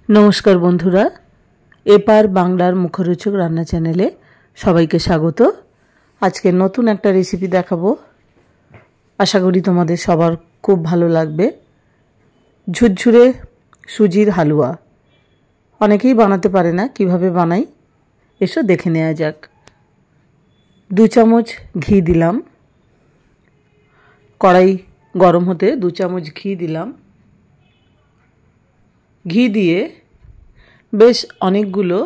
नमस्कार बंधुरा एपार बांगलार मुखरोचक रान्ना चैनेले सबाइके स्वागत। आज के नतून एक रेसिपि देखाबो, आशा करी तोमादेर सबार खूब भालो लागबे। झुरझुरे सुजिर हालुआ अनेकेई बानाते पारे ना, किभाबे बानाई एसो देखे नेওয়া যাক। 2 চামচ घी दिलाम, कड़ाई गरम होते 2 চামচ घी दिलाम। घी दिए बेश अनेकगुलो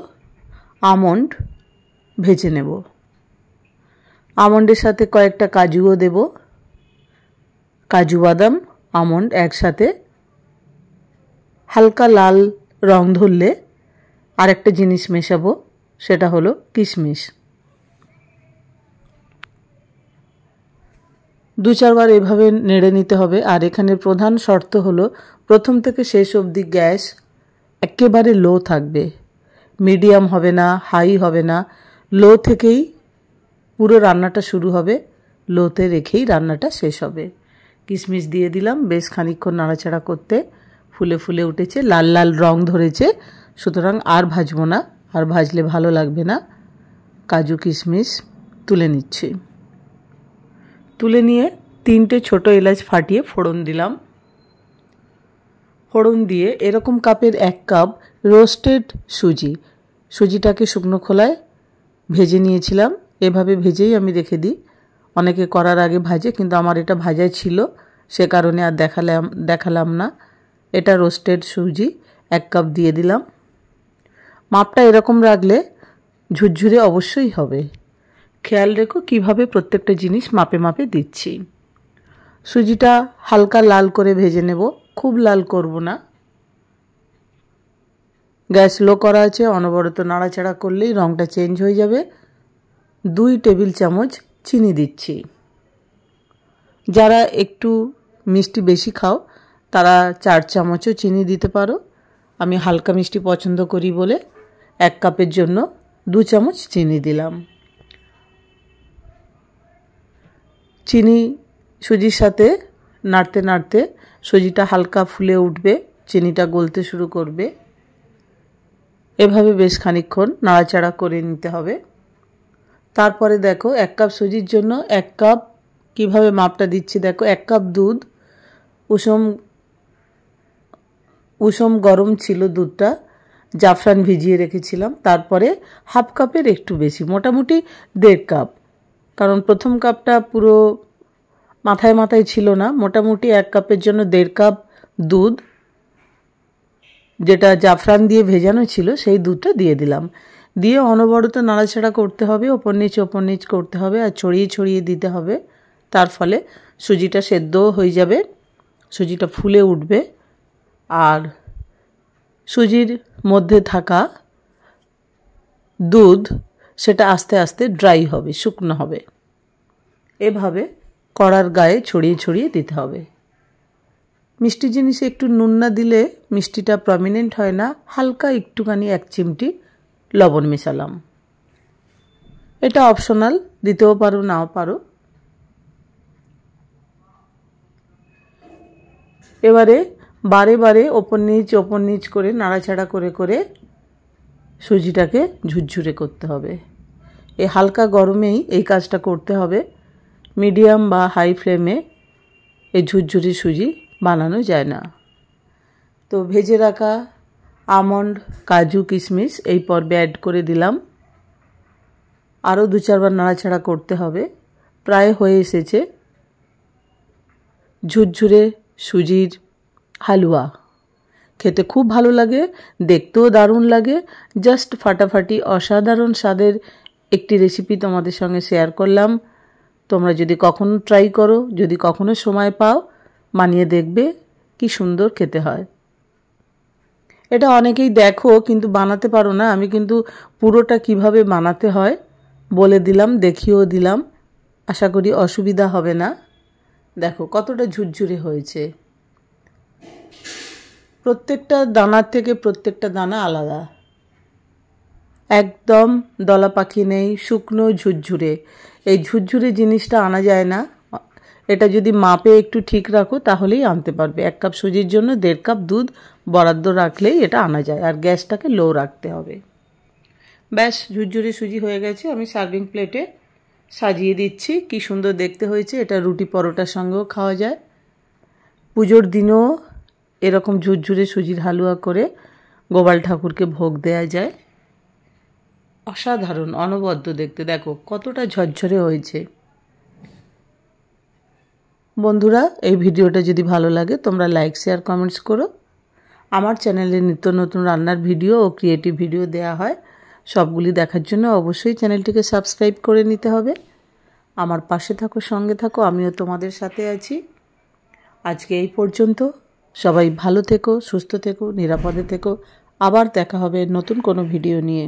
आमंड भेजे नेब। आमंडेर साथे कयेकटा काजुओ देब, काजू बादाम आमंड एकसाथे। हालका लाल रंग धरले आरेकटा जिनिस मेशाबो, सेटा हलो किशमिश। 2-4 बार एभाবে नेड़े निते होबे। और एखाने प्रधान शर्त हलो प्रथम थेके शेष अब्दि गैस एकेबारे लो थाकबे, मीडियाम होबे ना, हाई होबे ना, लो थेकेई पुरो रान्नाटा शुरू होबे, लोते रेखेई रान्नाटा शेष होबे। किशमिश दिए दिलाम, बेश खानिकक्षण नाड़ाचाड़ा करते फुले फुले उठेছে, लाल लाल रंग धरेছে, सुतरां आर भाजबो ना, आर भाजले भालो लागबे ना। काजू किशमिश तुले निচ্ছি। तुले निये 3টে ছোট এলাচ फाटिয়ে फोड़न दिलाम। फोड़न दिए एरकम कापेर 1 কাপ रोस्टेड सुजी, सुजिटाके शुकनो खोलाय भेजे निয়েছিলাম। एभाবে भेजेই আমি রেখে দিই। অনেকে করার আগে ভাজে, কিন্তু আমার এটা ভাজা ছিল, সে কারণে আর দেখালাম না। এটা रोस्टेड সুজি 1 কাপ দিয়ে দিলাম। মাপটা এরকম রাখলে ঝুরঝুরে অবশ্যই হবে। খেয়াল রেখো কিভাবে প্রত্যেকটা জিনিস মাপে মাপে দিচ্ছি। সুজিটা হালকা লাল করে ভেজে নেব, খুব লাল করব না। গ্যাস লো করা আছে, অনবরত নাড়াচাড়া করলেই রংটা চেঞ্জ হয়ে যাবে। 2 টেবিল চামচ চিনি দিচ্ছি। যারা একটু মিষ্টি বেশি খাও তারা 4 চামচও চিনি দিতে পারো। আমি হালকা মিষ্টি পছন্দ করি বলে 1 কাপের জন্য 2 চামচ চিনি দিলাম। চিনি সুজির সাথে নাড়তে নাড়তে সুজিটা হালকা ফুলে উঠবে, চিনিটা গলতে শুরু করবে। এভাবে বেশ খানিকক্ষণ নাড়াচাড়া করে নিতে হবে। তারপরে দেখো 1 কাপ সুজির জন্য 1 কাপ কিভাবে মাপটা দিচ্ছি দেখো। 1 কাপ দুধ, উষম গরম ছিল দুধটা, জাফরান ভিজিয়ে রেখেছিলাম। তারপরে হাফ কাপের একটু বেশি, মোটামুটি 1.5 কাপ, কারণ প্রথম কাপটা পুরো মাথায় মাথায় ছিল না। মোটামুটি 1 কাপের জন্য 1.5 কাপ দুধ, যেটা জাফরান দিয়ে ভেজানো ছিল সেই দুধটা দিয়ে দিলাম। দিয়ে অনবরত নাড়াচাড়া করতে হবে, ওপর নিচ করতে হবে আর ছড়িয়ে ছড়িয়ে দিতে হবে। তার ফলে সুজিটা সেদ্ধও হয়ে যাবে, সুজিটা ফুলে উঠবে আর সুজির মধ্যে থাকা দুধ সেটা আস্তে আস্তে ড্রাই হবে, শুকনো হবে। এভাবে কড়ার গায়ে ছড়িয়ে ছড়িয়ে দিতে হবে। মিষ্টি জিনিসে একটু নুন না দিলে মিষ্টিটা প্রমিনেন্ট হয় না। হালকা একটুখানি 1 চিমটি লবণ মেশালাম। এটা অপশনাল, দিতেও পারো নাও পারো। এবারে বারে বারে ওপর নিচ করে নাড়াচাড়া করে করে সুজিটাকে ঝুরঝুরে করতে হবে। এই হালকা গরমেই এই কাজটা করতে হবে। মিডিয়াম বা হাই ফ্লেমে এই ঝুরঝুরি সুজি বানানো যায় না। তো ভেজে রাখা আমন্ড, কাজু, কিশমিশ এই পর্বে অ্যাড করে দিলাম। আরও 2-4 বার নাড়াচাড়া করতে হবে। প্রায় হয়ে এসেছে ঝুরঝুরে সুজির হালুয়া। খেতে খুব ভালো লাগে, দেখতেও দারুণ লাগে। জাস্ট ফাটাফাটি অসাধারণ স্বাদের একটি রেসিপি তোমাদের সঙ্গে শেয়ার করলাম। তোমরা যদি কখনো ট্রাই করো, যদি কখনো সময় পাও, বানিয়ে দেখবে কি সুন্দর খেতে হয়। এটা অনেকেই দেখো কিন্তু বানাতে পারো না। আমি কিন্তু পুরোটা কিভাবে বানাতে হয় বলে দিলাম, দেখিয়েও দিলাম। আশা করি অসুবিধা হবে না। দেখো কতটা ঝুরঝুরে হয়েছে। প্রত্যেকটা দানার থেকে প্রত্যেকটা দানা আলাদা, একদম দলা পাখি নেই, শুকনো ঝুরঝুরে। এই ঝুরঝুরে জিনিসটা আনা যায় না। এটা যদি মাপে একটু ঠিক রাখো তাহলেই আনতে পারবে। 1 কাপ সুজির জন্য 1.5 কাপ দুধ বরাদ্দ রাখলেই এটা আনা যায়। আর গ্যাসটাকে লো রাখতে হবে। ব্যাস, ঝুরঝুরে সুজি হয়ে গেছে। আমি সার্ভিং প্লেটে সাজিয়ে দিচ্ছি। কি সুন্দর দেখতে হয়েছে। এটা রুটি পরোটার সঙ্গেও খাওয়া যায়। পুজোর দিনেও এরকম ঝুরঝুরে সুজির হালুয়া করে গোপাল ঠাকুরকে ভোগ দেয়া যায়। অসাধারণ, অনবদ্য দেখতে। দেখো কতটা ঝরঝরে হয়েছে। বন্ধুরা, এই ভিডিওটা যদি ভালো লাগে তোমরা লাইক, শেয়ার, কমেন্টস করো। আমার চ্যানেলে নিত্য নতুন রান্নার ভিডিও ও ক্রিয়েটিভ ভিডিও দেয়া হয়। সবগুলি দেখার জন্য অবশ্যই চ্যানেলটিকে সাবস্ক্রাইব করে নিতে হবে। আমার পাশে থাকো, সঙ্গে থাকো, আমিও তোমাদের সাথে আছি। আজকে এই পর্যন্ত। সবাই ভালো থেকো, সুস্থ থেকো, নিরাপদে থেকো। আবার দেখা হবে নতুন কোনো ভিডিও নিয়ে।